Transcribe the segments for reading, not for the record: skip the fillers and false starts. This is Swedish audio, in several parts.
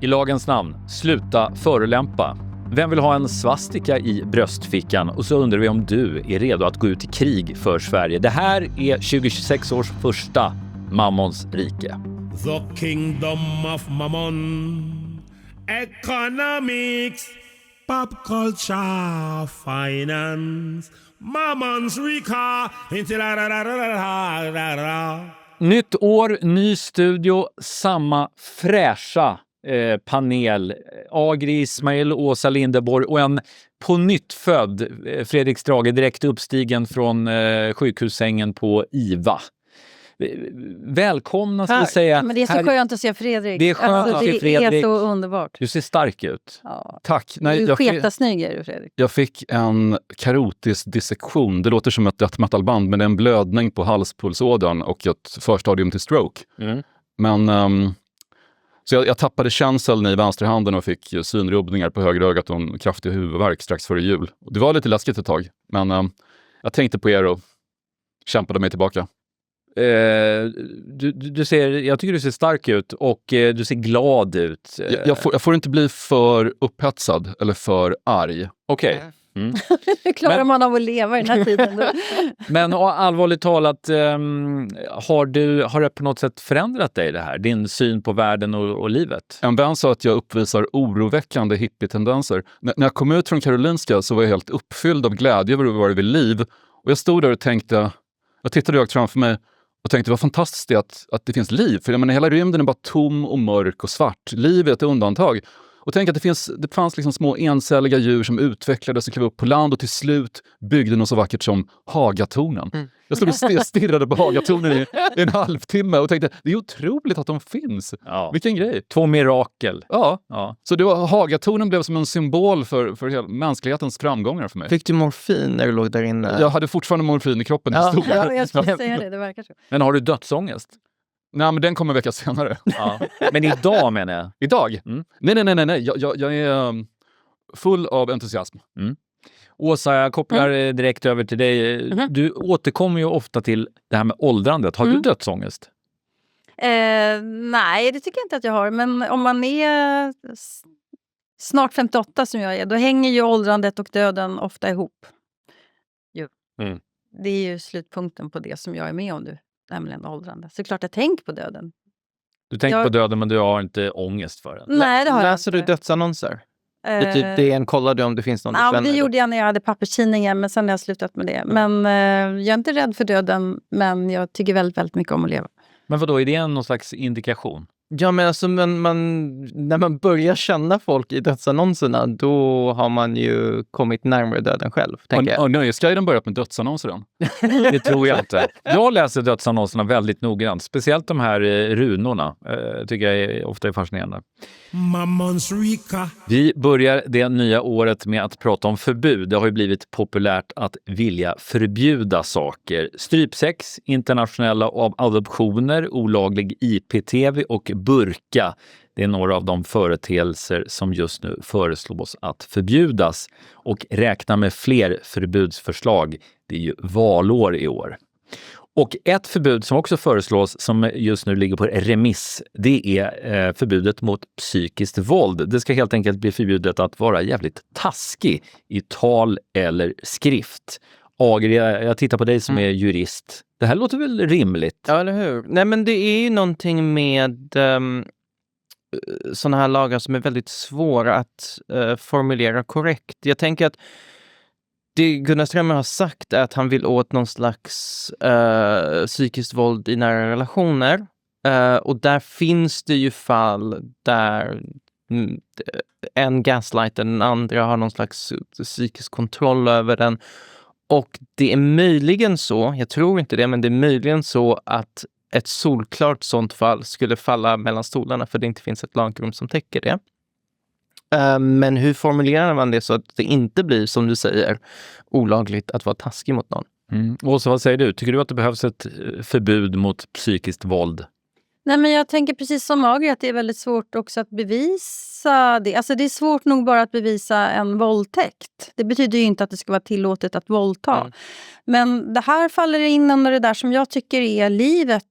I lagens namn, sluta förolämpa. Vem vill ha en svastika i bröstfickan? Och så undrar vi om du är redo att gå ut i krig för Sverige. Det här är 2026 års första Mammons rike. The kingdom of Mammon, economics, pop culture, finance, Mammons rika. Nytt år, ny studio, samma fräscha panel. Agri Ismail, Åsa Linderborg och en på nytt född Fredrik Strage, direkt uppstigen från sjukhussängen på IVA. Välkomna ska vi säga. Men det är så skönt att se Fredrik. Det är skönt att se Fredrik. Det är så underbart. Du ser stark ut. Ja. Tack. Nej, du är sketasnygg är du, Fredrik. Jag fick en karotisk dissektion. Det låter som ett death metal-band, men det är en blödning på halspulsådern och ett förstadium till stroke. Men så jag tappade känseln i vänsterhanden och fick synrubbningar på höger ögat och en kraftig huvudvärk strax före jul. Det var lite läskigt ett tag, men jag tänkte på er och kämpade mig tillbaka. Jag tycker du ser stark ut och du ser glad ut. Jag får inte bli för upphetsad eller för arg. Okej. Hur klarar man av att leva i den här tiden då? Men allvarligt talat, har det på något sätt förändrat dig det här? Din syn på världen och livet? En vän sa att jag uppvisar oroväckande hippie-tendenser. När jag kom ut från Karolinska så var jag helt uppfylld av glädje över att vara vid liv. Och jag stod där och tänkte, jag tittade rakt framför mig och tänkte vad fantastiskt det är att det finns liv. För jag menar, hela rymden är bara tom och mörk och svart. Liv är ett undantag. Och tänk att det fanns liksom små encelliga djur som utvecklades och klev upp på land och till slut byggde något så vackert som Hagatornen. Jag stod och stirrade på Hagatornen i en halvtimme och tänkte, det är otroligt att de finns. Ja. Vilken grej. 2 mirakel. Ja. Så Hagatornen blev som en symbol för hela mänsklighetens framgångar för mig. Fick du morfin när du låg där inne? Jag hade fortfarande morfin i kroppen. Ja, jag skulle säga det verkar så. Men har du dödsångest? Nej, men den kommer en vecka senare. Ja. Men idag menar jag. Idag? Nej. Jag är full av entusiasm. Åsa, jag kopplar direkt över till dig. Du återkommer ju ofta till det här med åldrandet. Har du dödsångest? Nej, det tycker jag inte att jag har. Men om man är snart 58 som jag är, då hänger ju åldrandet och döden ofta ihop. Det är ju slutpunkten på det som jag är med om nu. Nämligen åldrande. Så klart jag tänker på döden. Du tänker på döden men du har inte ångest för den? Nej, det har jag Läser inte. du dödsannonser? Typ DN, kollar du om det finns någon du Ja, känner? det gjorde jag när jag hade papperstidningen, men sen har jag slutat med det. Men jag är inte rädd för döden, men jag tycker väldigt, väldigt mycket om att leva. Men vadå, är det någon slags indikation? Ja, men alltså när man börjar känna folk i dödsannonserna, då har man ju kommit närmare döden själv, tänker jag. Har Nöjesguiden börjat med dödsannonser än? Det tror jag inte. Jag läser dödsannonserna väldigt noggrant. Speciellt de här runorna tycker jag ofta är fascinerande. Mammons rika. Vi börjar det nya året med att prata om förbud. Det har ju blivit populärt att vilja förbjuda saker. Strypsex, internationella adoptioner, olaglig IPTV och burka. Det är några av de företeelser som just nu föreslås att förbjudas. Och räkna med fler förbudsförslag. Det är ju valår i år. Och ett förbud som också föreslås som just nu ligger på remiss, det är förbudet mot psykiskt våld. Det ska helt enkelt bli förbjudet att vara jävligt taskig i tal eller skrift. Agri, jag tittar på dig som är jurist. Det här låter väl rimligt? Ja, eller hur? Nej, men det är ju någonting med sådana här lagar som är väldigt svåra att formulera korrekt. Jag tänker att det Gunnar Strömmer har sagt är att han vill åt någon slags psykiskt våld i nära relationer. Och där finns det ju fall där en gaslighter, den andra har någon slags psykisk kontroll över den. Och det är möjligen så, jag tror inte det, men det är möjligen så att ett solklart sånt fall skulle falla mellan stolarna för det inte finns ett lagrum som täcker det. Men hur formulerar man det så att det inte blir, som du säger, olagligt att vara taskig mot någon? Och så vad säger du? Tycker du att det behövs ett förbud mot psykiskt våld? Nej, men jag tänker precis som Agri att det är väldigt svårt också att bevisa det. Alltså det är svårt nog bara att bevisa en våldtäkt. Det betyder ju inte att det ska vara tillåtet att våldta. Men det här faller in under det där som jag tycker är livet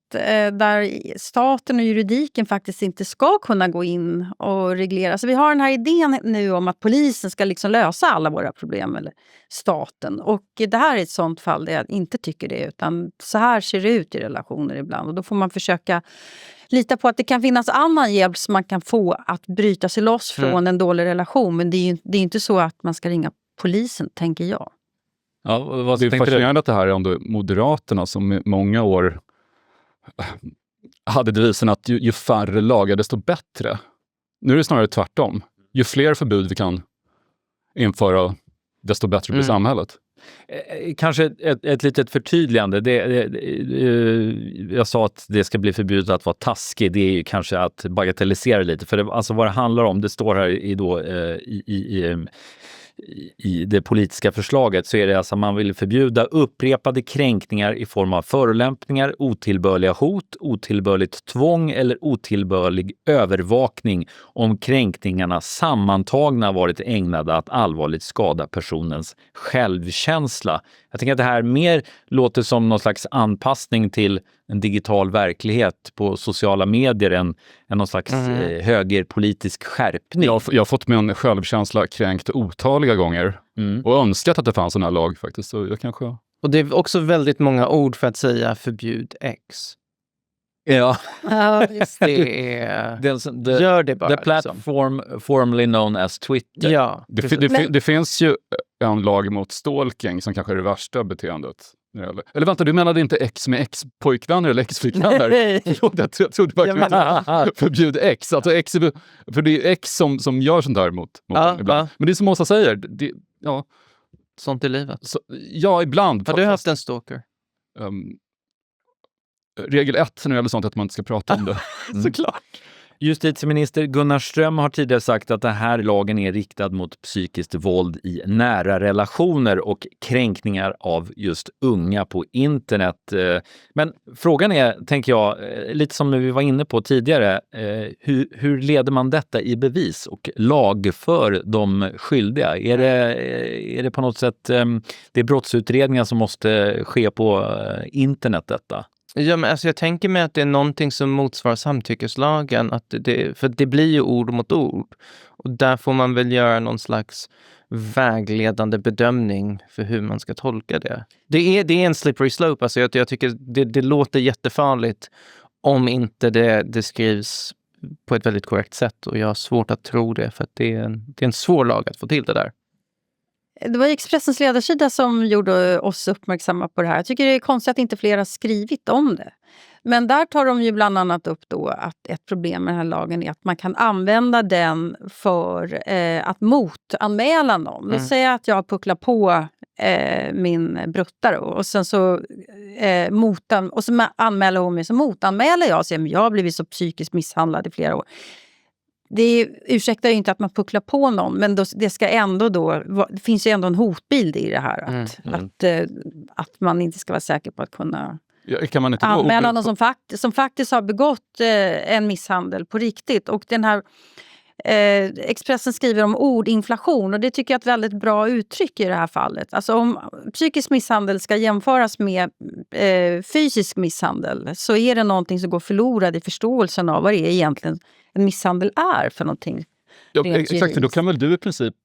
där staten och juridiken faktiskt inte ska kunna gå in och reglera. Så vi har den här idén nu om att polisen ska liksom lösa alla våra problem, eller staten. Och det här är ett sånt fall där jag inte tycker det, utan så här ser det ut i relationer ibland. Och då får man försöka lita på att det kan finnas annan hjälp som man kan få att bryta sig loss från en dålig relation. Men det är inte så att man ska ringa polisen, tänker jag. Ja, vad Det är tänkte du? fascinerande att det här är ändå Moderaterna som i många år hade devisen att ju färre lagar desto bättre. Nu är det snarare tvärtom. Ju fler förbud vi kan införa, desto bättre blir samhället. Kanske ett litet förtydligande. Jag sa att det ska bli förbjudet att vara taskig. Det är ju kanske att bagatellisera lite. För alltså vad det handlar om, det står här i det politiska förslaget, så är det alltså att man vill förbjuda upprepade kränkningar i form av förolämpningar, otillbörliga hot, otillbörligt tvång eller otillbörlig övervakning om kränkningarna sammantagna varit ägnade att allvarligt skada personens självkänsla. Jag tänker att det här mer låter som någon slags anpassning till en digital verklighet på sociala medier än någon slags högerpolitisk skärpning. Jag har fått min självkänsla kränkt otaliga gånger och önskat att det fanns en här lag faktiskt. Så jag kanske... Och det är också väldigt många ord för att säga förbjud X. Ja, just Det är... Gör det bara. The platform formerly known as Twitter. Ja. Det finns ju en lag mot stalking som kanske är det värsta beteendet. Eller vänta, du menade inte ex med ex-pojkvänner eller ex-flickvänner? Förlåt, jag trodde bara förbjud ex. Alltså ex, för det är ex som gör sånt där mot en ibland. Men det är som Åsa säger. Sånt i livet. Ja, ibland. Har du haft en stalker? Regel 1 när det gäller sånt att man inte ska prata om det. Såklart. Justitieminister Gunnar Ström har tidigare sagt att den här lagen är riktad mot psykiskt våld i nära relationer och kränkningar av just unga på internet. Men frågan är, tänker jag, lite som vi var inne på tidigare, hur leder man detta i bevis och lagför de skyldiga? Är det på något sätt det är brottsutredningar som måste ske på internet detta? Ja, men alltså jag tänker mig att det är någonting som motsvarar samtyckeslagen. För det blir ju ord mot ord. Och där får man väl göra någon slags vägledande bedömning för hur man ska tolka det. Det är en slippery slope. Alltså jag tycker det låter jättefarligt om inte det skrivs på ett väldigt korrekt sätt. Och jag har svårt att tro det, för att det är en svår lag att få till det där. Det var Expressens ledarsida som gjorde oss uppmärksamma på det här. Jag tycker det är konstigt att inte fler har skrivit om det. Men där tar de ju bland annat upp då att ett problem med den här lagen är att man kan använda den för att motanmäla någon. Låt säga att jag pucklar på min bruttare och sen så anmäler hon mig, så motanmäler jag och säger att jag har blivit så psykiskt misshandlad i flera år. Det ursäktar ju inte att man pucklar på någon, men det ska ändå det finns ju ändå en hotbild i det här. Att man inte ska vara säker på att kunna kan man inte anmäla någon som faktiskt har begått en misshandel på riktigt. Och den här Expressen skriver om ordinflation, och det tycker jag är ett väldigt bra uttryck i det här fallet. Alltså om psykisk misshandel ska jämföras med fysisk misshandel, så är det någonting som går förlorad i förståelsen av vad det är egentligen en misshandel är för någonting. Ja, exakt, för då kan väl du i princip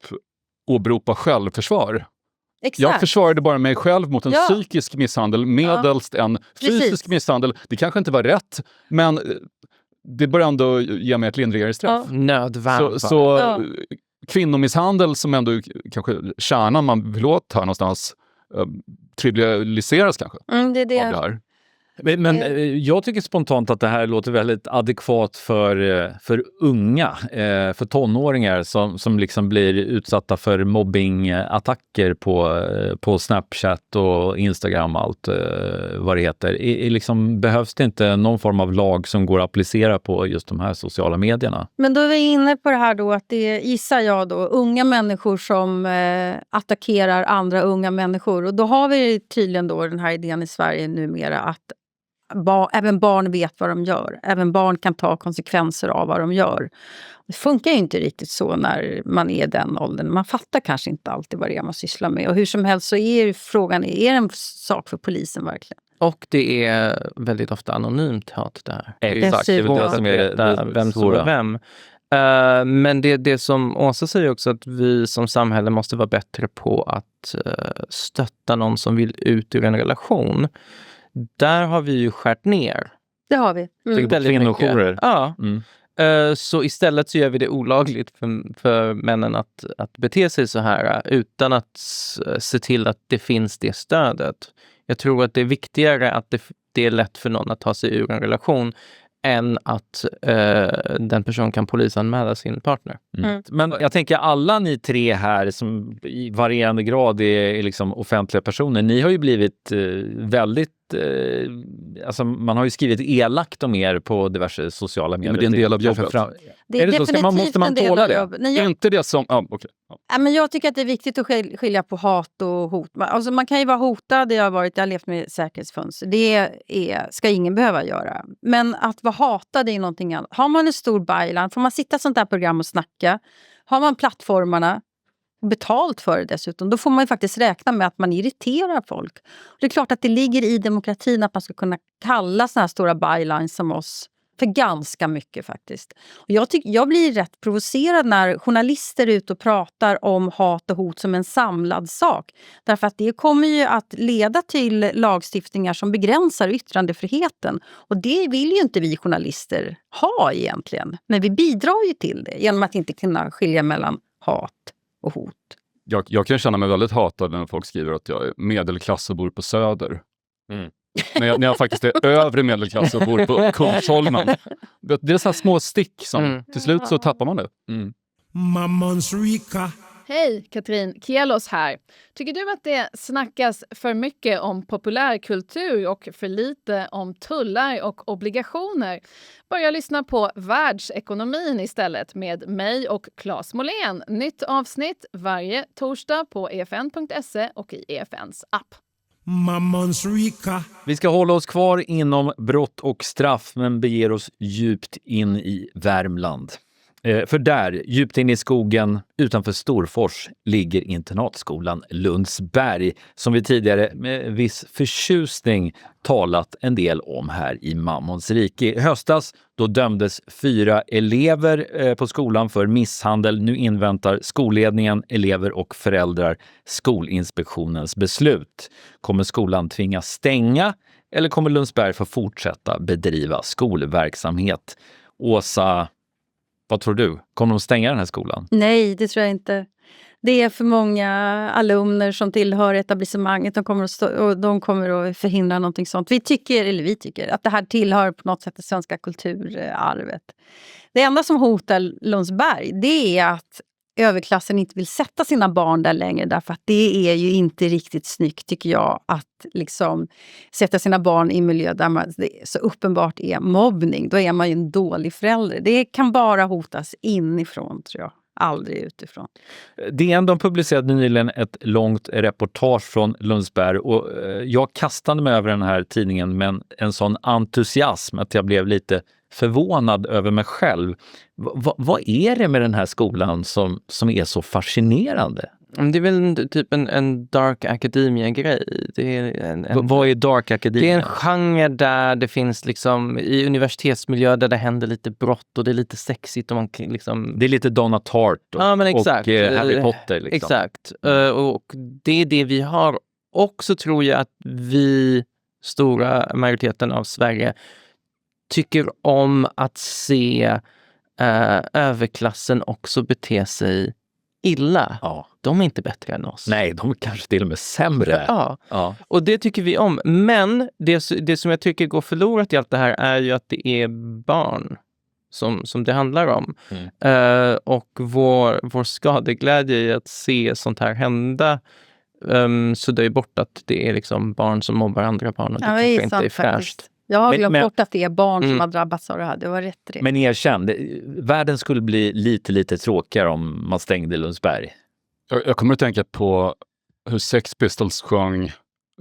åberopa självförsvar. Exakt. Jag försvarade bara mig själv mot en psykisk misshandel medelst en fysisk misshandel. Det kanske inte var rätt, men det bör ändå ge mig ett lindrigare straff. Nödvärn. Så kvinnomisshandel, som ändå kanske kärnan man vill åt här någonstans, trivialiseras kanske det är det. av det här. Men jag tycker spontant att det här låter väldigt adekvat för unga, för tonåringar som liksom blir utsatta för mobbingattacker på Snapchat och Instagram, allt vad det heter. Behövs det inte någon form av lag som går att applicera på just de här sociala medierna? Men då är vi inne på det här då, att det gissar jag då unga människor som attackerar andra unga människor. Och då har vi tydligen då den här idén i Sverige numera att även barn vet vad de gör. Även barn kan ta konsekvenser av vad de gör. Det funkar ju inte riktigt så när man är den åldern. Man fattar kanske inte alltid vad det är man sysslar med. Och hur som helst så är frågan, är det en sak för polisen verkligen? Och det är väldigt ofta anonymt hat där. Exakt, det är väl det som är det vem som är vem. Men det som Åsa säger också, att vi som samhälle måste vara bättre på att stötta någon som vill ut ur en relation. Där har vi ju skärt ner. Det har vi. Kvinnojourer. Ja. Så istället så gör vi det olagligt för männen att bete sig så här utan att se till att det finns det stödet. Jag tror att det är viktigare att det är lätt för någon att ta sig ur en relation än att den personen kan polisanmäla sin partner. Men jag tänker alla ni tre här som i varierande grad är liksom offentliga personer, ni har ju blivit väldigt alltså man har ju skrivit elakt om er på diverse sociala medier. Men det är en del av jobbet. Det är definitivt måste man tåla det? Nej, Inte det som... Okay. men jag tycker att det är viktigt att skilja på hat och hot. Alltså man kan ju vara hotad, jag har levt med säkerhetsfönster. Ska ingen behöva göra. Men att vara hatad är någonting annat. Har man en stor byline, får man sitta i sånt där program och snacka. Har man plattformarna, betalt för det dessutom, då får man ju faktiskt räkna med att man irriterar folk. Och det är klart att det ligger i demokratin att man ska kunna kalla såna här stora bylines som oss för ganska mycket faktiskt. Och jag blir rätt provocerad när journalister är ute och pratar om hat och hot som en samlad sak. Därför att det kommer ju att leda till lagstiftningar som begränsar yttrandefriheten. Och det vill ju inte vi journalister ha egentligen. Men vi bidrar ju till det genom att inte kunna skilja mellan hat och hot. Jag kan känna mig väldigt hatad när folk skriver att jag är medelklass och bor på Söder. När jag faktiskt är övre medelklass och bor på Kungsholmen. Det är så här små stick som till slut så tappar man det. Mammons Rika. Hej, Katrin Kielos här. Tycker du att det snackas för mycket om populärkultur och för lite om tullar och obligationer? Börja lyssna på Världsekonomin istället med mig och Claes Molén. Nytt avsnitt varje torsdag på efn.se och i EFNs app. Mammons Rika. Vi ska hålla oss kvar inom brott och straff men beger oss djupt in i Värmland. För där, djupt in i skogen utanför Storfors, ligger internatskolan Lundsberg som vi tidigare med viss förtjusning talat en del om här i Mammons rike. I höstas då dömdes 4 elever på skolan för misshandel. Nu inväntar skolledningen, elever och föräldrar Skolinspektionens beslut. Kommer skolan tvingas stänga eller kommer Lundsberg få fortsätta bedriva skolverksamhet? Åsa, vad tror du? Kommer de stänga den här skolan? Nej, det tror jag inte. Det är för många alumner som tillhör etablissemanget. De kommer att förhindra någonting sånt. Vi tycker att det här tillhör på något sätt det svenska kulturarvet. Det enda som hotar Lundsberg, det är att överklassen inte vill sätta sina barn där längre. Därför att det är ju inte riktigt snyggt, tycker jag, att liksom sätta sina barn i miljö där det så uppenbart är mobbning. Då är man ju en dålig förälder. Det kan bara hotas inifrån, tror jag. Aldrig utifrån. DN publicerade nyligen ett långt reportage från Lundsberg och jag kastade mig över den här tidningen med en sån entusiasm att jag blev lite förvånad över mig själv. Vad är det med den här skolan som är så fascinerande? Det är väl typ en dark academia-grej. Vad är dark academia? Det är en genre där det finns liksom i universitetsmiljö där det händer lite brott och det är lite sexigt och man liksom... Det är lite Donna Tartt och Harry Potter. Liksom. Exakt. Och det är det vi har. Också tror jag att vi, stora majoriteten av Sverige, tycker om att se överklassen också bete sig illa. Ja. De är inte bättre än oss. Nej, de är kanske till och med sämre. Ja. Och det tycker vi om. Men det som jag tycker går förlorat i allt det här är ju att det är barn som det handlar om. Och vår skadeglädje i att se sånt här hända så det är bort att det är liksom barn som mobbar andra barn och det kanske inte är fräscht. Jag har glömt bort att det är barn som har drabbats av det här. Det var rätt. Men erkänn, världen skulle bli lite tråkigare om man stängde Lundsberg. Jag kommer att tänka på hur Sex Pistols sjöng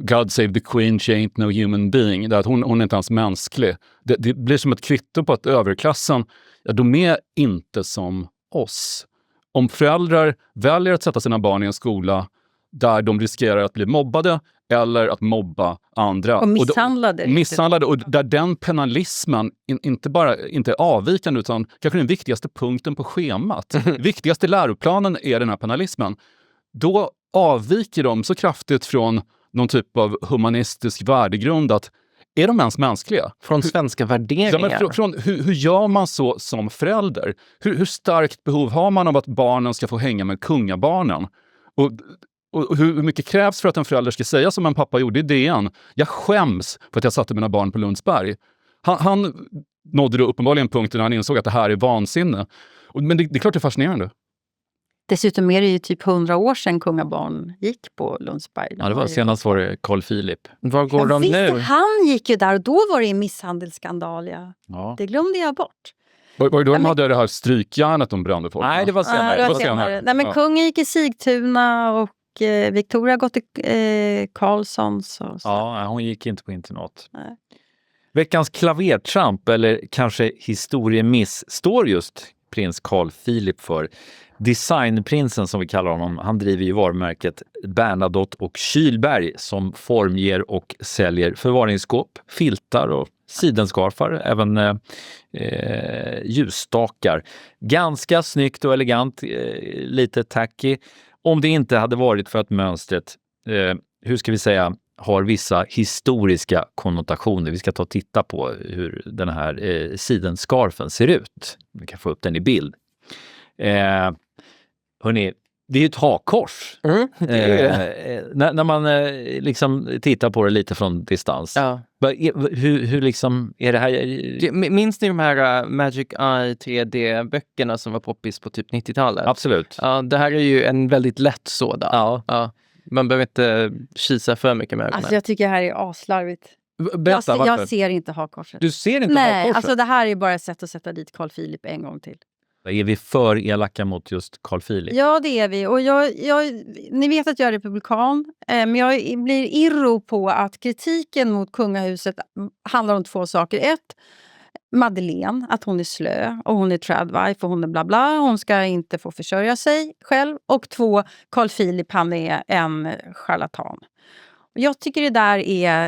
God save the Queen, she ain't no human being. Där att hon är inte ens mänsklig. Det blir som ett kvitto på att överklassen, de är inte som oss. Om föräldrar väljer att sätta sina barn i en skola där de riskerar att bli mobbade eller att mobba andra. Och misshandlade. Misshandlade, och där den penalismen inte är avvikande utan kanske den viktigaste punkten på schemat. Viktigaste läroplanen är den här penalismen. Då avviker de så kraftigt från någon typ av humanistisk värdegrund att är de ens mänskliga? Från svenska värderingar. Ja, hur gör man så som förälder? Hur starkt behov har man av att barnen ska få hänga med kungabarnen? Och hur mycket krävs för att en förälder ska säga som en pappa gjorde i DN? Jag skäms för att jag satte mina barn på Lundsberg. Han nådde då uppenbarligen punkten när han insåg att det här är vansinne. Men det är klart det är fascinerande. Dessutom är det ju typ 100 år sedan kungabarn gick på Lundsberg. Ja, det var senast var det Carl Philip. Var går de visst, nu? han gick ju där och då var det en misshandelsskandal. Ja. Det glömde jag bort. Var det då de hade det här strykjärnet de brände folk? Nej, det var senare. Det var senare. Nej, men kungen gick i Sigtuna och Victoria gått till Karlssons. Ja, hon gick inte på internat. Nej. Veckans klavertramp, eller kanske historiemiss, står just prins Carl Philip för. Designprinsen som vi kallar honom, han driver ju varumärket Bernadotte och Kylberg som formger och säljer förvaringsskåp, filtar och sidenskarfar, även ljusstakar. Ganska snyggt och elegant, lite tacky. Om det inte hade varit för att mönstret, hur ska vi säga, har vissa historiska konnotationer. Vi ska ta och titta på hur den här sidenskarfen ser ut. Vi kan få upp den i bild. Hörrni, det är ju ett hakkors. När man liksom tittar på det lite från distans. Ja. Hur liksom är det här? Minns ni de här Magic Eye 3D-böckerna som var poppis på typ 90-talet? Absolut. Ja, det här är ju en väldigt lätt sådan. Ja. Man behöver inte kisa för mycket med ögonen. Alltså jag tycker det här är aslarvigt. Berätta varför. Jag ser inte hakkorset. Du ser inte Nej, hakkorset? alltså det här är bara ett sätt att sätta dit Carl Philip en gång till. Är vi för elaka mot just Carl Philip? Ja, det är vi. Och ni vet att jag är republikan, men jag blir irro på att kritiken mot kungahuset handlar om två saker. Ett, Madeleine, att hon är slö och hon är tradwife och hon är bla bla. Hon ska inte få försörja sig själv. Och två, Carl Philip, han är en charlatan. Och jag tycker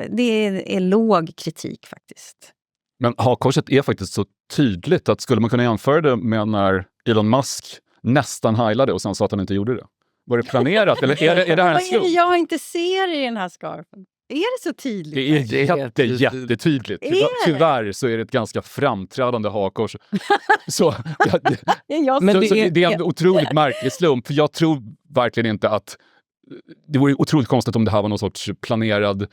det är låg kritik faktiskt. Men hakkorset är faktiskt så tydligt att skulle man kunna jämföra det med när Elon Musk nästan heilade och sen sa att han inte gjorde det? Var det planerat eller är det här en Vad är slump? det jag inte ser i den här skarfen? Är det så tydligt? Det är jättetydligt. Tyvärr så är det ett ganska framträdande hakkors. Så det är en otroligt märklig slump. För jag tror verkligen inte att det vore otroligt konstigt om det här var någon sorts planerad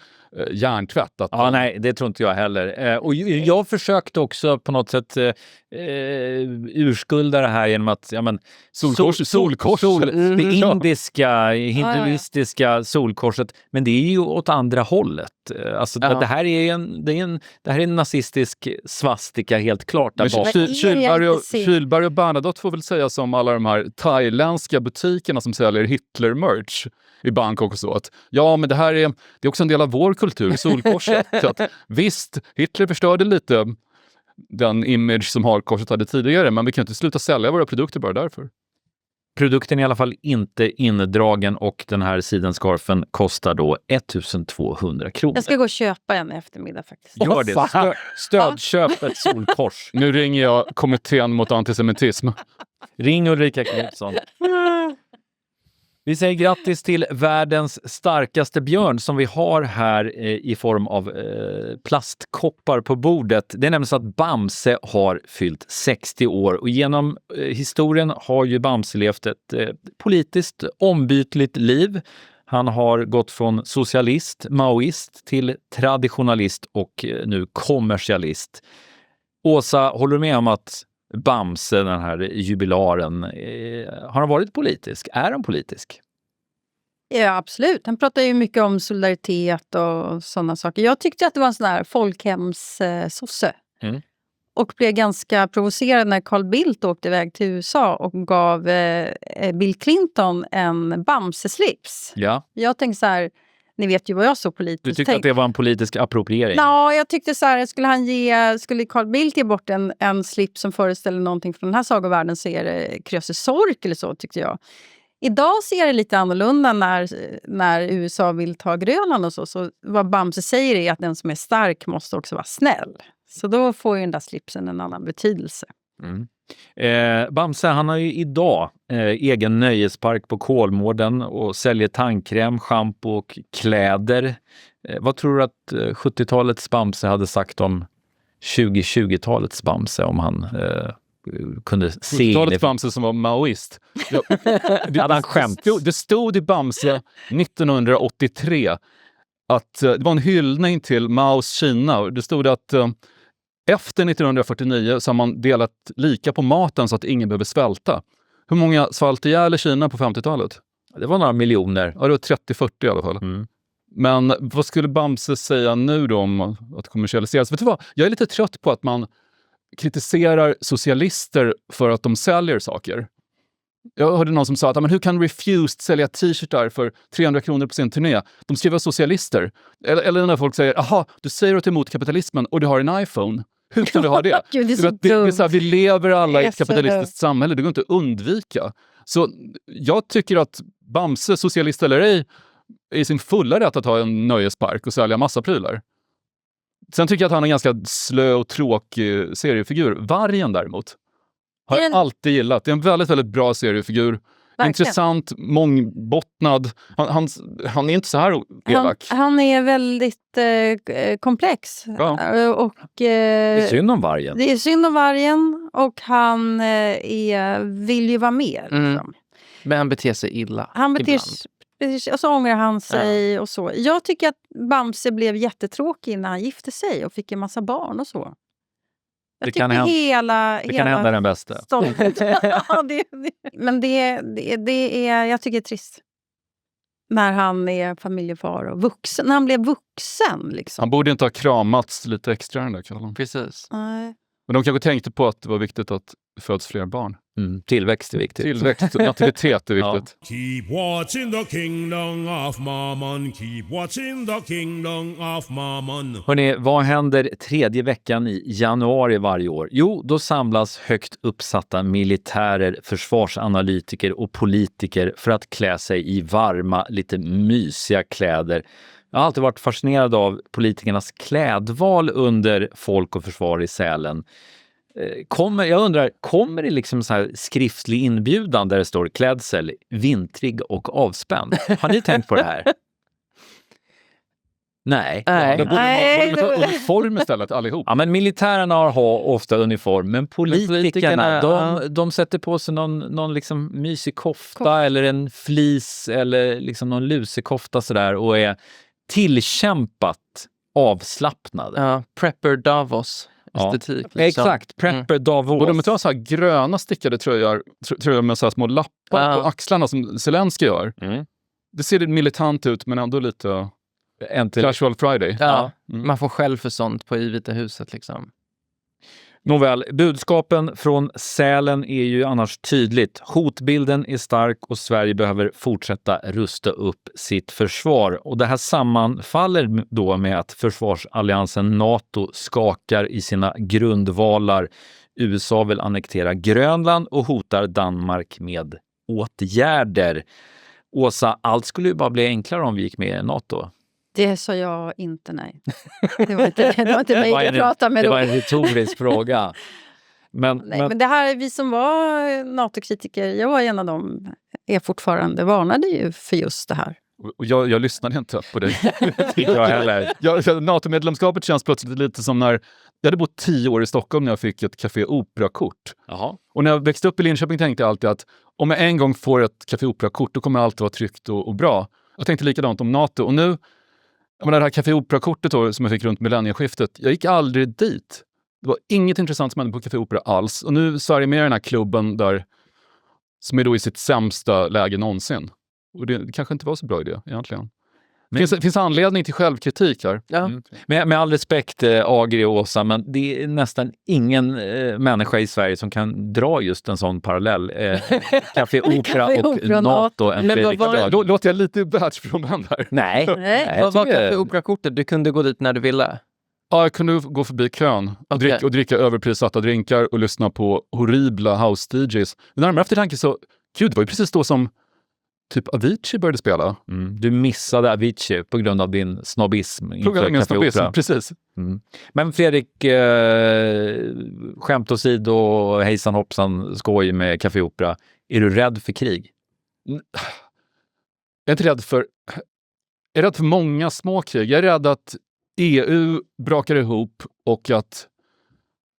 hjärntvätt. Ja, nej, det tror inte jag heller. Och jag försökte också på något sätt urskulda det här genom att solkors. Det indiska, hinduistiska solkorset. Men det är ju åt andra hållet. Alltså, det här är en nazistisk svastika helt klart. Kylberg och Bernadotte får väl säga som alla de här thailändska butikerna som säljer Hitler-merch i Bangkok och så. Att, ja, men det här är också en del av vår kultur, solkorset. Så att, visst, Hitler förstörde lite den image som hakkorset hade tidigare, men vi kan inte sluta sälja våra produkter bara därför. Produkten är i alla fall inte indragen och den här sidenskarfen kostar då 1200 kronor. Jag ska gå och köpa en eftermiddag faktiskt. Gör det. Stödköp ett solkors. Nu ringer jag kommittén mot antisemitism. Ring Ulrika Knutsson. Vi säger grattis till världens starkaste björn som vi har här i form av plastkoppar på bordet. Det är nämligen så att Bamse har fyllt 60 år och genom historien har ju Bamse levt ett politiskt ombytligt liv. Han har gått från socialist, maoist till traditionalist och nu kommersialist. Åsa, håller du med om att Bamse, den här jubilaren, har han varit politisk? Är han politisk? Ja, absolut. Han pratar ju mycket om solidaritet och sådana saker. Jag tyckte att det var en sån här folkhemssosse. Och blev ganska provocerad när Carl Bildt åkte iväg till USA och gav Bill Clinton en Bamse-slips. Ja. Jag tänkte så här, ni vet ju vad jag så politiskt. Du tyckte att det var en politisk appropriering? Ja, jag tyckte så här, skulle Carl Bildt ge bort en slips som föreställer någonting från den här sagovärlden så är det Krösus Sork eller så, tyckte jag. Idag ser det lite annorlunda när USA vill ta Grönland och så vad Bamse säger är att den som är stark måste också vara snäll. Så då får ju den där slipsen en annan betydelse. Bamse, han har ju idag egen nöjespark på Kolmården och säljer tandkräm, shampoo och kläder. Vad tror du att 70-talets Bamse hade sagt om 2020-talets Bamse om han kunde se... 70-talets Bamse som var maoist. Det stod i Bamse 1983 att det var en hyllning till Maos Kina. Det stod att efter 1949 så har man delat lika på maten så att ingen behöver svälta. Hur många svalt ihjäl i Kina på 50-talet? Det var några miljoner. Ja, det var 30-40 i alla fall. Men vad skulle Bamse säga nu då om att kommersialiseras? Vet du vad? Jag är lite trött på att man kritiserar socialister för att de säljer saker. Jag hörde någon som sa att men hur kan Refused sälja t-shirtar för 300 kronor på sin turné? De skriver socialister. Eller när folk säger, aha, du säger att du är emot kapitalismen och du har en iPhone. Hur kan du ha det? Gud, det är så det är så här, vi lever alla i ett så kapitalistiskt samhälle. Det går inte att undvika. Så jag tycker att Bamse, socialist eller ej, är i sin fulla rätt att ha en nöjespark och sälja massa prylar. Sen tycker jag att han är en ganska slö och tråkig seriefigur. Vargen däremot har jag alltid gillat. Det är en väldigt, väldigt bra seriefigur. Verkligen. Intressant, mångbottnad. Han är inte så här elak. Han är väldigt komplex. Ja. Och, Det är synd om vargen. Det är synd om vargen och han vill ju vara med. Liksom. Men han beter sig illa. Han beter ibland. sig, och så ångrar han sig och så. Jag tycker att Bamse blev jättetråkig när han gifte sig och fick en massa barn och så. Jag Det kan hända den bästa. Men det är, jag tycker det är trist. När han är familjefar och vuxen. När han blev vuxen liksom. Han borde inte ha kramats lite extra den där kvällen. Precis. Nej. Men de kanske tänkte på att det var viktigt att det föds fler barn. Tillväxt är viktigt. Tillväxt och nativitet är viktigt. Keep watching the kingdom of Mammon. Keep watching the kingdom of Mammon. Hörrni, vad händer tredje veckan i januari varje år? Jo, då samlas högt uppsatta militärer, försvarsanalytiker och politiker för att klä sig i varma, lite mysiga kläder. Jag har alltid varit fascinerad av politikernas klädval under Folk och Försvar i Sälen. Kommer det liksom så här skriftlig inbjudan där det står klädsel, vintrig och avspänd? Har ni tänkt på det här? Nej. Nej. Det borde ta uniform istället allihop. Ja, men militärerna har ofta uniform, men politikerna de sätter på sig någon liksom mysig kofta eller en flis eller liksom någon lusekofta sådär och är tillkämpat avslappnade. Ja, prepper Davos estetik. Liksom. Exakt, prepper Davos. Och de tar så här gröna stickade tröjor med så här små lappar på axlarna som Zelensky gör. Det ser militant ut men ändå lite casual Friday. Ja, man får själv för sånt på i Vita huset liksom. Nåväl, budskapen från Sälen är ju annars tydligt. Hotbilden är stark och Sverige behöver fortsätta rusta upp sitt försvar. Och det här sammanfaller då med att försvarsalliansen NATO skakar i sina grundvalar. USA vill annektera Grönland och hotar Danmark med åtgärder. Åsa, allt skulle ju bara bli enklare om vi gick med i NATO. Det sa jag inte nej. Det var inte mig jag pratade med. Det var en retorisk fråga. Men det här, vi som var NATO-kritiker, jag var en av dem, är fortfarande varnade ju för just det här. Och jag lyssnade inte på dig. Jag heller. NATO-medlemskapet känns plötsligt lite som när jag hade bott 10 år i Stockholm när jag fick ett Café Opera-kort. Jaha. Och när jag växte upp i Linköping tänkte jag alltid att om jag en gång får ett Café Opera-kort då kommer allt vara tryggt och bra. Jag tänkte likadant om NATO. Och nu, det här Café Opera-kortet som jag fick runt millennieskiftet, jag gick aldrig dit. Det var inget intressant som hände på Café Opera alls. Och nu är Sverige med i den här klubben där, som är då i sitt sämsta läge någonsin. Och det kanske inte var så bra idé egentligen. Finns anledning till självkritik här. Ja. Med all respekt, Agri och Åsa, men det är nästan ingen människa i Sverige som kan dra just en sån parallell. Café Opera och NATO. Då låter jag lite världsfrånvänd här. Nej. Vad var Café Opera-kortet? Du kunde gå dit när du ville? Ja, jag kunde gå förbi kön och dricka överprissatta drinkar och lyssna på horribla house-DJs. Närmare efter tanke så, gud, det var ju precis då som typ Avicii började spela. Du missade Avicii på grund av din snobbism. Ingen snobbism, precis. Men Fredrik, skämt åsido, hejsan hoppsan, skoj med Café Opera. Är du rädd för krig? Jag är inte rädd för... Jag är rädd för många små krig. Jag är rädd att EU brakar ihop och att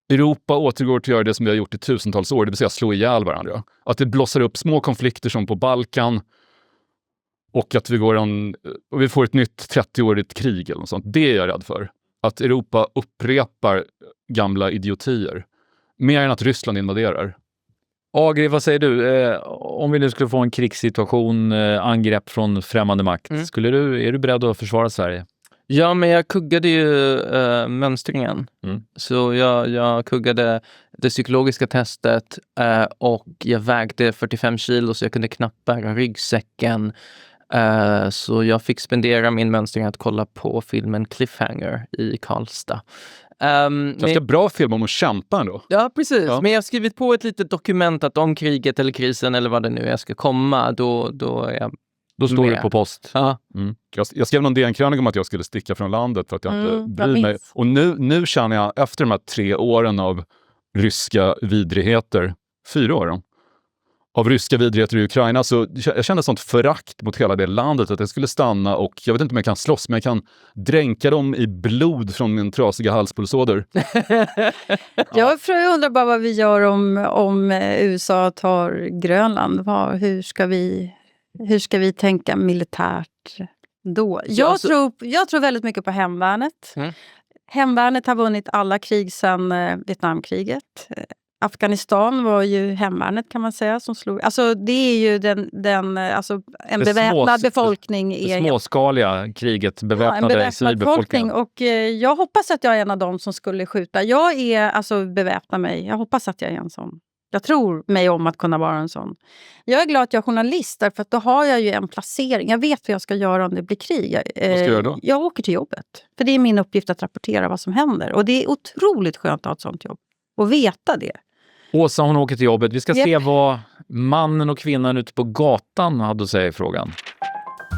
Europa återgår till att göra det som vi har gjort i tusentals år, det vill säga slå ihjäl varandra. Att det blossar upp små konflikter som på Balkan och att vi får ett nytt 30-årigt krig eller något sånt. Det är jag rädd för. Att Europa upprepar gamla idiotier. Mer än att Ryssland invaderar. Agri, vad säger du? Om vi nu skulle få en krigssituation, angrepp från främmande makt, är du beredd att försvara Sverige? Ja, men jag kuggade ju mönstringen. Så jag kuggade det psykologiska testet och jag vägde 45 kilo så jag kunde knappt bära ryggsäcken. Så jag fick spendera min mönstring att kolla på filmen Cliffhanger i Karlstad. Ganska bra film om att kämpa ändå. Ja, precis. Ja. Men jag har skrivit på ett litet dokument att om kriget eller krisen eller vad det nu är ska komma, då är jag Då står med. det på post. Ja. Jag skrev någon DN-krönika om att jag skulle sticka från landet för att jag inte bryr mig. Och nu känner jag, efter de här 3 åren av ryska vidrigheter, 4 år av ryska vidrigheter i Ukraina, så jag kände sånt förakt mot hela det landet att jag skulle stanna och jag vet inte om jag kan slåss, men jag kan dränka dem i blod från min trasiga halspulsåder. Jag undrar bara vad vi gör om USA tar Grönland. Hur ska vi tänka militärt då? Jag tror väldigt mycket på hemvärnet. Hemvärnet har vunnit alla krig sedan Vietnamkriget. Afghanistan var ju hemvärnet kan man säga som slog. Alltså det är ju en beväpnad befolkning. Det småskaliga kriget, beväpnade civilbefolkning. Och jag hoppas att jag är en av dem som skulle skjuta. Jag är beväpna mig. Jag hoppas att jag är en sån. Jag tror mig om att kunna vara en sån. Jag är glad att jag är journalist därför att då har jag ju en placering. Jag vet vad jag ska göra om det blir krig. Vad ska du göra då? Jag åker till jobbet. För det är min uppgift att rapportera vad som händer. Och det är otroligt skönt att ha ett sånt jobb. Och veta det. Åsa, hon åker till jobbet. Vi ska se vad mannen och kvinnan ute på gatan hade att säga i frågan.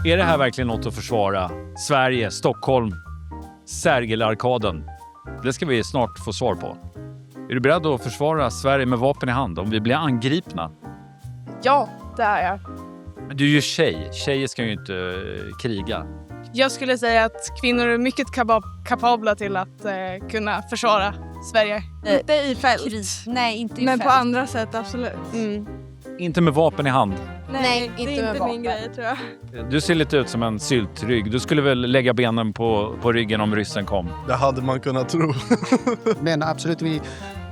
Är det här verkligen något att försvara? Sverige, Stockholm, Sergelarkaden. Det ska vi snart få svar på. Är du beredd att försvara Sverige med vapen i hand om vi blir angripna? Ja, det är jag. Men du är ju tjej. Tjejer ska ju inte kriga. Jag skulle säga att kvinnor är mycket kapabla till att kunna försvara Sverige. Inte i fält. Nej, inte i men fält. på andra sätt, absolut. Inte med vapen i hand. Nej, det är med inte vapen. min grej, tror jag. Du ser lite ut som en syltrygg. Du skulle väl lägga benen på ryggen om ryssen kom? Det hade man kunnat tro. Men absolut,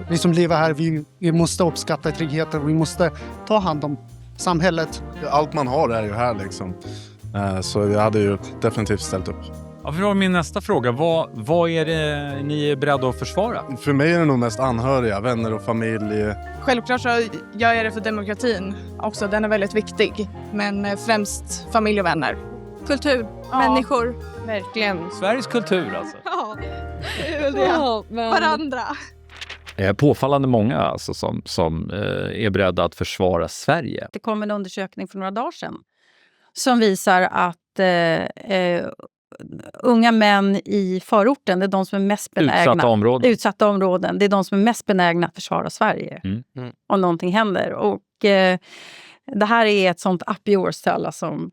vi som lever här, vi måste uppskatta tryggheten. Vi måste ta hand om samhället. Allt man har är ju här liksom. Så jag hade ju definitivt ställt upp. Ja, för min nästa fråga. Vad är det ni är beredda att försvara? För mig är det nog mest anhöriga, vänner och familj. Självklart så gör jag det för demokratin också. Den är väldigt viktig. Men främst familj och vänner. Kultur, människor. Verkligen. Sveriges kultur alltså. Ja, det är väl det. Varandra. Påfallande många alltså, som är beredda att försvara Sverige. Det kom en undersökning för några dagar sedan som visar att unga män i förorten, det är de som är mest benägna. Utsatta områden. Det är de som är mest benägna att försvara Sverige. Om någonting händer. Och det här är ett sånt up yours till alla som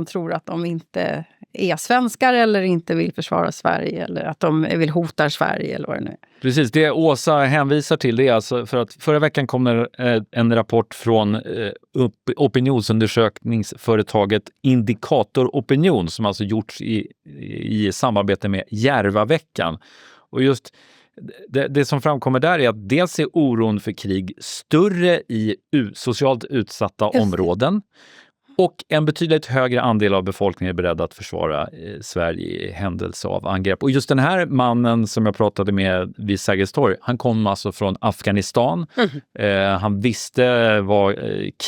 tror att de inte är svenskar eller inte vill försvara Sverige eller att de vill hota Sverige eller vad det nu är. Precis, det Åsa hänvisar till det är alltså för att förra veckan kom det en rapport från opinionsundersökningsföretaget Indikator Opinion som alltså gjorts i samarbete med Järvaveckan. Och just det som framkommer där är att dels är oron för krig större i socialt utsatta områden. Och en betydligt högre andel av befolkningen är beredd att försvara Sverige i händelse av angrepp. Och just den här mannen som jag pratade med vid Sergels torg, han kom alltså från Afghanistan. Han visste vad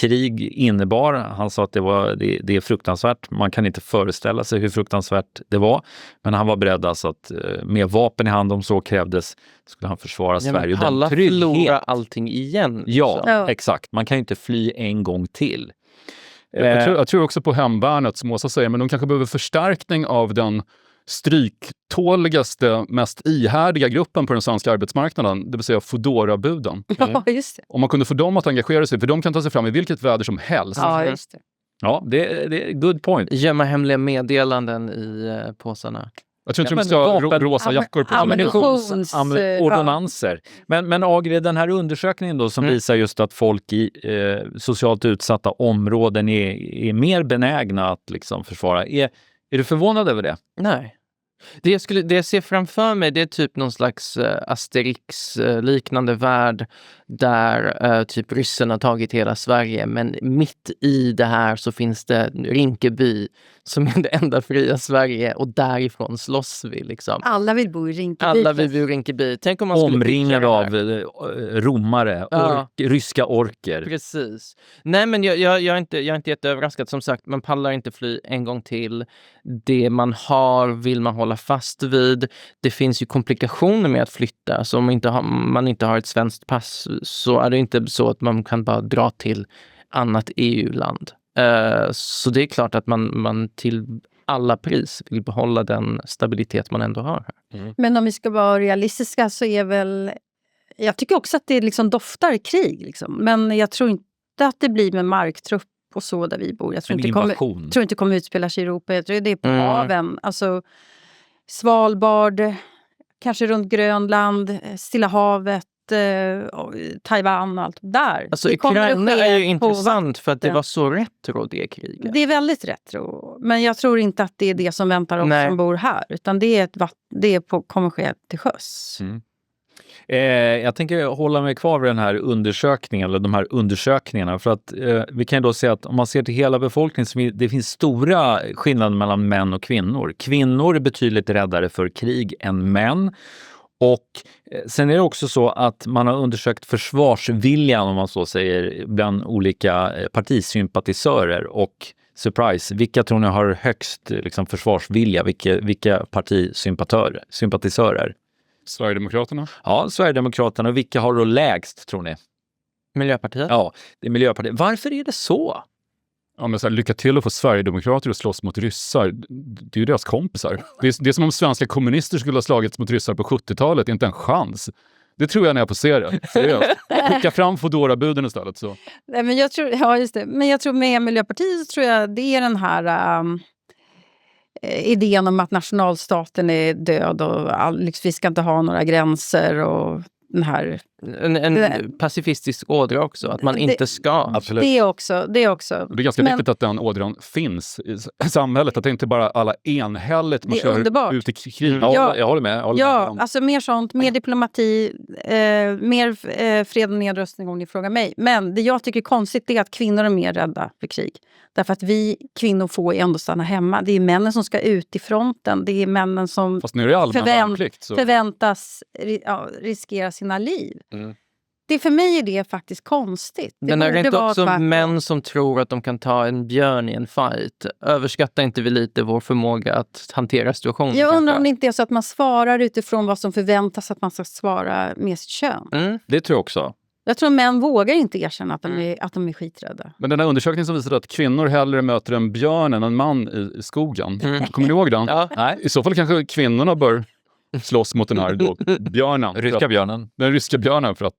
krig innebar. Han sa att det är fruktansvärt. Man kan inte föreställa sig hur fruktansvärt det var. Men han var beredd alltså att med vapen i hand om så krävdes skulle han försvara Sverige. Men alla förlorar allting igen. Ja, exakt. Man kan ju inte fly en gång till. Jag tror också på hemvärnet som Åsa säger, men de kanske behöver förstärkning av den stryktåligaste, mest ihärdiga gruppen på den svenska arbetsmarknaden, det vill säga Foodora-buden. Ja, just det. Om man kunde få dem att engagera sig, för de kan ta sig fram i vilket väder som helst. Ja, just det. Ja, det är good point. Gömma hemliga meddelanden i påsarna. Jag tror inte de ska ha rosa jackor på sig. Ordonanser. Men Agri, den här undersökningen då som visar just att folk i socialt utsatta områden är mer benägna att liksom försvara. Är du förvånad över det? Nej. Det jag ser framför mig, det är typ någon slags Asterix-liknande värld där typ ryssen har tagit hela Sverige, men mitt i det här så finns det Rinkeby som är det enda fria Sverige och därifrån slåss vi liksom. Alla vill bo i Rinkeby. Alla vill bo i Rinkeby. Tänk om man skulle omringad av romare, ryska orker. Precis. Nej, men jag är inte jätteöverraskad. Som sagt, man pallar inte fly en gång till. Det man har vill man hålla fast vid. Det finns ju komplikationer med att flytta. Så om man inte har ett svenskt pass så är det inte så att man kan bara dra till annat EU-land. Så det är klart att man till alla pris vill behålla den stabilitet man ändå har här. Men om vi ska vara realistiska så är väl... Jag tycker också att det liksom doftar krig. Liksom. Men jag tror inte att det blir med marktrupp och så där vi bor. Jag tror inte det kommer utspela sig i Europa. Jag tror det är på haven. Alltså Svalbard, kanske runt Grönland, Stilla havet, Taiwan och allt där. Alltså Ukraina är ju intressant för att det var så retro det kriget. Det är väldigt retro. Men jag tror inte att det är det som väntar oss som bor här. Utan det kommer ske till sjöss. Jag tänker hålla mig kvar vid den här undersökningen eller de här undersökningarna för att vi kan då se att om man ser till hela befolkningen så det finns stora skillnader mellan män och kvinnor. Kvinnor är betydligt räddare för krig än män. Och sen är det också så att man har undersökt försvarsviljan, om man så säger, bland olika partisympatisörer. Och surprise, vilka tror ni har högst liksom, försvarsvilja? Vilka partisympatisörer? Sverigedemokraterna? Ja, Sverigedemokraterna. Och vilka har då lägst, tror ni? Miljöpartiet? Ja, det är Miljöpartiet. Varför är det så? Ja, men så här, lycka till att få Sverigedemokrater att slåss mot ryssar. Det är ju deras kompisar. Det är som om svenska kommunister skulle ha slagits mot ryssar på 70-talet. Inte en chans. Det tror jag när jag får se det. Seriöst. Skicka fram Foodora-buden istället. Så. Nej, men jag tror, just det. Men jag tror med Miljöpartiet så tror jag det är den här idén om att nationalstaten är död och vi ska inte ha några gränser och den här... En pacifistisk ådra också, att man inte ska. Absolut. Det är också. Det är ganska viktigt att den ådran finns i samhället, att det inte bara alla enhälligt man kör underbart. Ut i krig. Ja, jag håller med. Alltså mer sånt, mer diplomati, mer fred och nedrustning om ni frågar mig. Men det jag tycker är konstigt är att kvinnor är mer rädda för krig. Därför att vi kvinnor får ändå stanna hemma. Det är männen som ska ut i fronten. Det är männen som förväntas riskera sina liv. Det för mig är det faktiskt konstigt. Men är det inte också män som tror att de kan ta en björn i en fight? Överskattar inte vi lite vår förmåga att hantera situationen? Jag undrar om det inte är så att man svarar utifrån vad som förväntas att man ska svara med sitt kön. Det tror jag också. Jag tror män vågar inte erkänna att de är skiträdda. Men den här undersökningen som visade att kvinnor hellre möter en björn än en man i skogen. Kommer ni ihåg den? Nej. I så fall kanske kvinnorna bör slåss mot den här björnen. Ryska björnen. Den ryska björnen för att...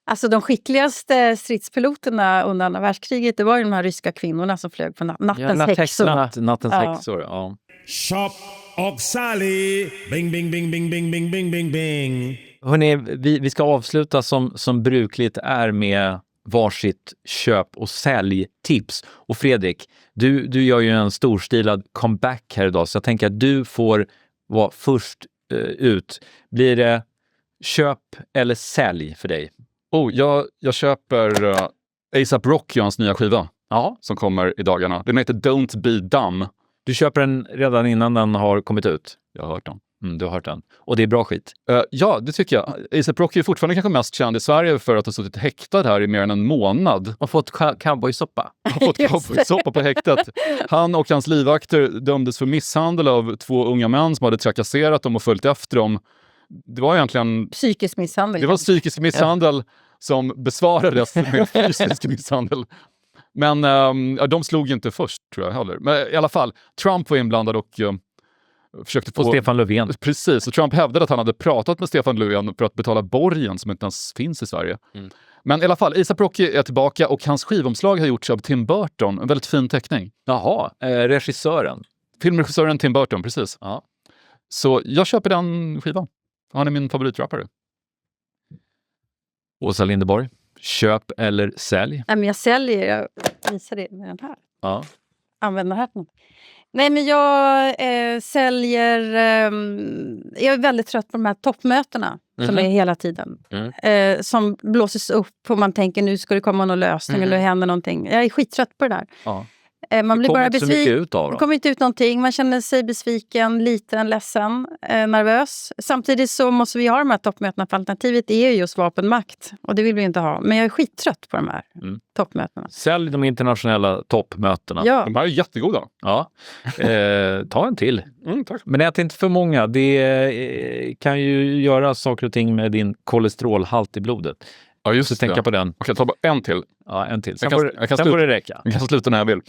Alltså de skickligaste stridspiloterna under andra världskriget, det var ju de här ryska kvinnorna som flög på nattens häxor. Nattens häxor, ja. Shop och Sally, bing, bing, bing, bing, bing, bing, bing, bing, bing. Hörrni, vi ska avsluta som brukligt är med varsitt köp- och säljtips. Och Fredrik, du gör ju en storstilad comeback här idag, så jag tänker att du får vara först ut. Blir det köp eller sälj för dig? Jag köper A$AP Rocky och hans nya skiva som kommer i dagarna. Den heter Don't Be Dumb. Du köper den redan innan den har kommit ut? Jag har hört den. Du har hört den. Och det är bra skit? Ja, det tycker jag. A$AP Rocky är fortfarande kanske mest känd i Sverige för att ha suttit häktad här i mer än en månad. Och fått cowboysoppa. På häktet. Han och hans livvakter dömdes för misshandel av 2 unga män som hade trakasserat dem och följt efter dem. Det var egentligen... Psykisk misshandel. Det var psykisk misshandel som besvarades med fysisk misshandel. Men de slog ju inte först, tror jag heller. Men i alla fall, Trump var inblandad och försökte få... Och Stefan Löfven. Precis, och Trump hävdade att han hade pratat med Stefan Löfven för att betala borgen som inte ens finns i Sverige. Men i alla fall, A$AP Rocky är tillbaka och hans skivomslag har gjorts av Tim Burton. En väldigt fin teckning. Jaha, regissören. Filmregissören Tim Burton, precis. Ja. Så jag köper den skivan. Han är min favoritrappare. Åsa Linderborg, köp eller sälj? Nej, men jag säljer. Jag visar det med den här. Ja. Använder den här till något. Nej, men jag säljer... jag är väldigt trött på de här toppmötena som är hela tiden. Som blåses upp och man tänker nu ska det komma någon lösning eller händer någonting. Jag är skittrött på det där. Ja. Man blir bara besviken. Det kommer inte ut någonting. Man känner sig besviken, liten, ledsen, nervös. Samtidigt så måste vi ha de här toppmötena, för alternativet är just vapenmakt. Och det vill vi inte ha. Men jag är skittrött på de här toppmötena. Sälj de internationella toppmötena. Ja. De här är jättegoda. Ja. Ta en till. Tack. Men ät inte för många. Det kan ju göra saker och ting med din kolesterolhalt i blodet. Ja, just så det. tänka på den. Okej, ta bara en till. Ja, en till. Sen får det räcka. Jag kan sluta när jag vill.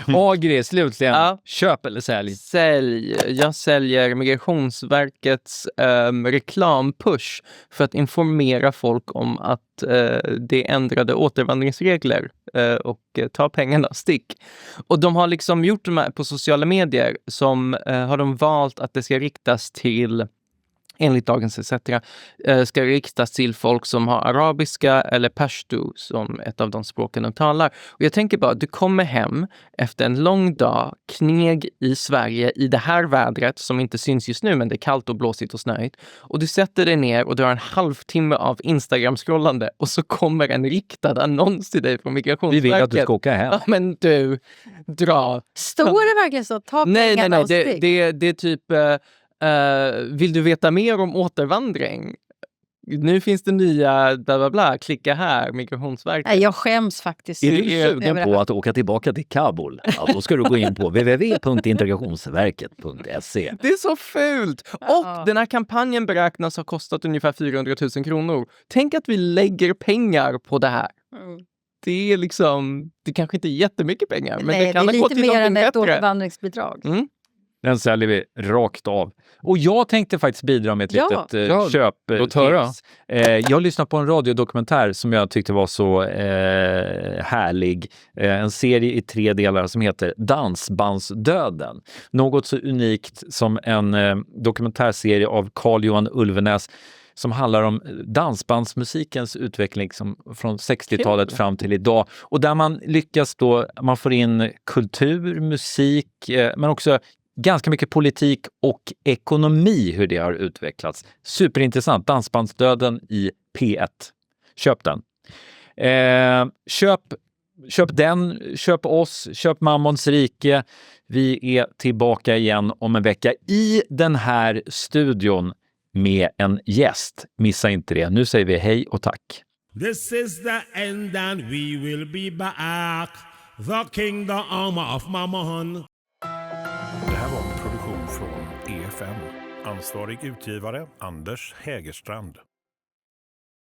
Agri, slutligen. Ja. Köp eller sälj? Sälj. Jag säljer Migrationsverkets reklampush för att informera folk om att det är ändrade återvandringsregler och ta pengarna stick. Och de har liksom gjort de här på sociala medier som har de valt att det ska riktas till, enligt Dagens ETC, ska riktas till folk som har arabiska eller pashto som ett av de språken de talar. Och jag tänker bara, du kommer hem efter en lång dag, kneg i Sverige i det här vädret som inte syns just nu, men det är kallt och blåsigt och snöigt. Och du sätter dig ner och du har en halvtimme av Instagram-scrollande och så kommer en riktad annons till dig från Migrationsverket. Vi vill att du ska åka hem. Ja, men du, dra. Står det verkligen så? Ta pengarna Nej, och stick. det är typ... vill du veta mer om återvandring? Nu finns det nya bla bla bla, klicka här, Migrationsverket. Nej, jag skäms faktiskt. Är du sugen på att åka tillbaka till Kabul? Ja, då ska du gå in på www.integrationsverket.se. Det är så fult! Och den här kampanjen beräknas ha kostat ungefär 400 000 kronor. Tänk att vi lägger pengar på det här. Det är liksom, det kanske inte är jättemycket pengar, men Nej, det kan det är ha gått lite till mer än någonting ett bättre. återvandringsbidrag. Den säljer vi rakt av. Och jag tänkte faktiskt bidra med ett litet köptips. Jag lyssnade på en radiodokumentär som jag tyckte var så härlig. En serie i 3 delar som heter Dansbandsdöden. Något så unikt som en dokumentärserie av Carl-Johan Ulvenäs som handlar om dansbandsmusikens utveckling från 60-talet fram till idag. Och där man lyckas då, man får in kultur, musik, men också ganska mycket politik och ekonomi, hur det har utvecklats. Superintressant. Dansbandsdöden i P1. Köp den. Köp den, köp oss, köp Mammons rike. Vi är tillbaka igen om en vecka i den här studion med en gäst. Missa inte det. Nu säger vi hej och tack. This is the end and we will be back. The kingdom of Mammon. Det här var en produktion från EFN. Ansvarig utgivare Anders Hägerstrand.